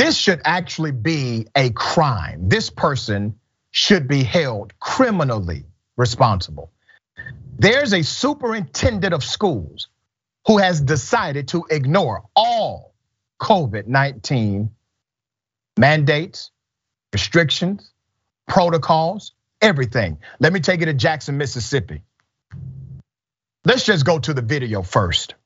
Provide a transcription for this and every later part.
This should actually be a crime. This person should be held criminally responsible. There's a superintendent of schools who has decided to ignore all COVID-19 mandates, restrictions, protocols, everything. Let me take you to Jackson, Mississippi. Let's just go to the video first.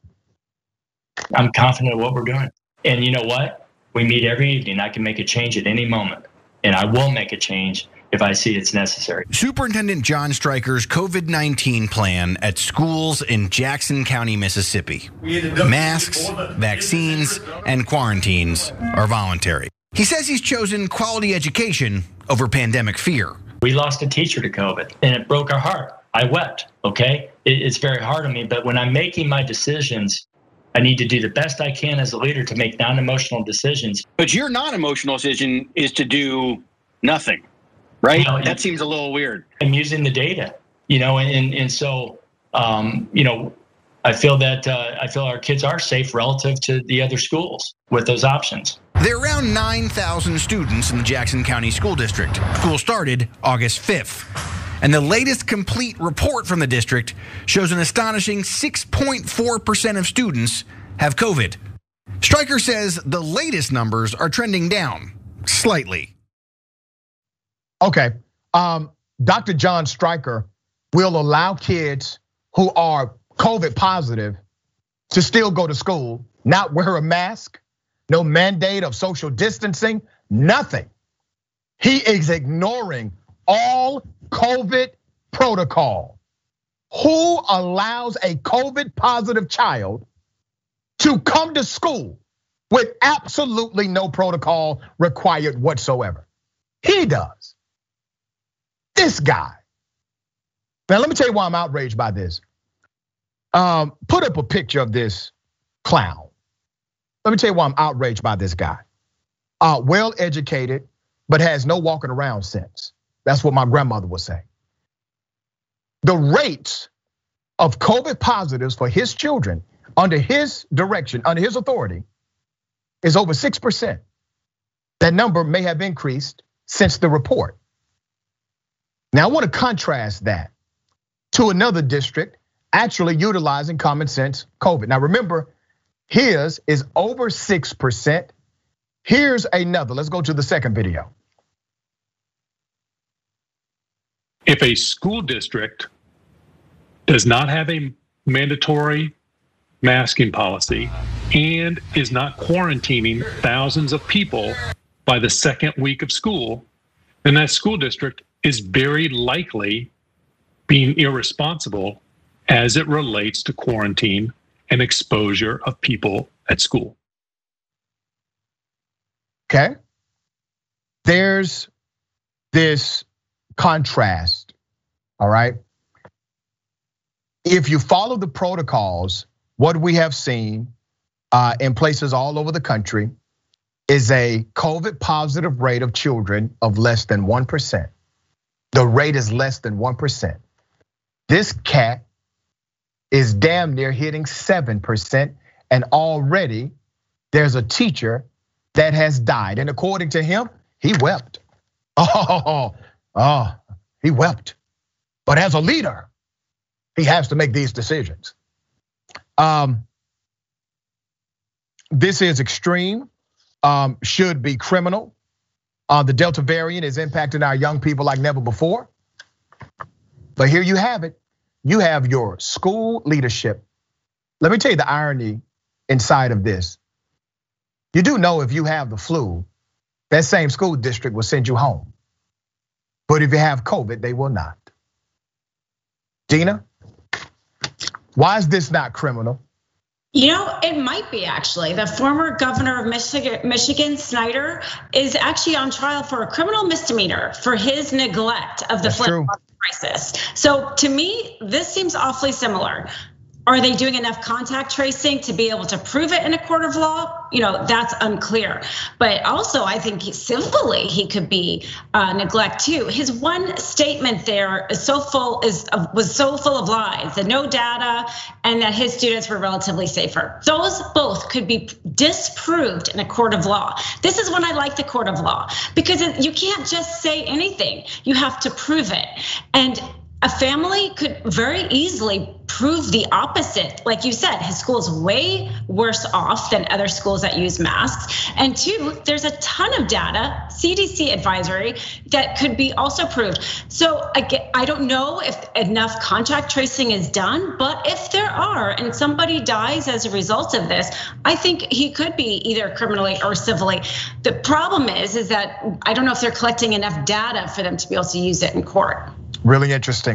I'm confident of what we're doing. And you know what? We meet every evening. I can make a change at any moment. And I will make a change if I see it's necessary. Superintendent John Stryker's COVID-19 plan at schools in Jackson County, Mississippi. Masks, vaccines, and quarantines are voluntary. He says he's chosen quality education over pandemic fear. We lost a teacher to COVID, and it broke our heart. I wept, okay? It's very hard on me, but when I'm making my decisions, I need to do the best I can as a leader to make non-emotional decisions. But your non-emotional decision is to do nothing, right? Well, that seems a little weird. I'm using the data, and so, I feel that our kids are safe relative to the other schools with those options. There are around 9,000 students in the Jackson County School District. School started August 5th. And the latest complete report from the district shows an astonishing 6.4% of students have COVID. Stryker says the latest numbers are trending down slightly. Okay, Dr. John Stryker will allow kids who are COVID positive to still go to school, not wear a mask, no mandate of social distancing, nothing. He is ignoring all COVID protocol. Who allows a COVID positive child to come to school with absolutely no protocol required whatsoever? He does. This guy. Now, let me tell you why I'm outraged by this. Put up a picture of this clown. Let me tell you why I'm outraged by this guy. Well educated, but has no walking around sense. That's what my grandmother would say. The rates of COVID positives for his children under his direction, under his authority, is over 6%. That number may have increased since the report. Now, I want to contrast that to another district actually utilizing common sense COVID. Now, remember, his is over 6%. Here's another. Let's go to the second video. If a school district does not have a mandatory masking policy and is not quarantining thousands of people by the second week of school, then that school district is very likely being irresponsible as it relates to quarantine and exposure of people at school. Okay. There's this contrast, all right? If you follow the protocols, what we have seen in places all over the country is a COVID positive rate of children of less than 1%. The rate is less than 1%. This cat is damn near hitting 7%, and already there's a teacher that has died. And according to him, he wept. He wept. But as a leader, he has to make these decisions. This is extreme, should be criminal. The Delta variant is impacting our young people like never before. But here you have it. You have your school leadership. Let me tell you the irony inside of this. You do know if you have the flu, that same school district will send you home. But if you have COVID, they will not. Dina, why is this not criminal? It might be actually. The former governor of Michigan, Snyder, is actually on trial for a criminal misdemeanor for his neglect of the flood crisis. So to me, this seems awfully similar. Are they doing enough contact tracing to be able to prove it in a court of law? That's unclear. But also, I think civilly he could be neglect too. His one statement there was so full of lies, that no data, and that his students were relatively safer. Those both could be disproved in a court of law. This is when I like the court of law, because you can't just say anything. You have to prove it. And a family could very easily prove the opposite. Like you said, his school is way worse off than other schools that use masks. And two, there's a ton of data, CDC advisory, that could be also proved. So again, I don't know if enough contact tracing is done, but if there are and somebody dies as a result of this, I think he could be either criminally or civilly. The problem is that I don't know if they're collecting enough data for them to be able to use it in court. Really interesting.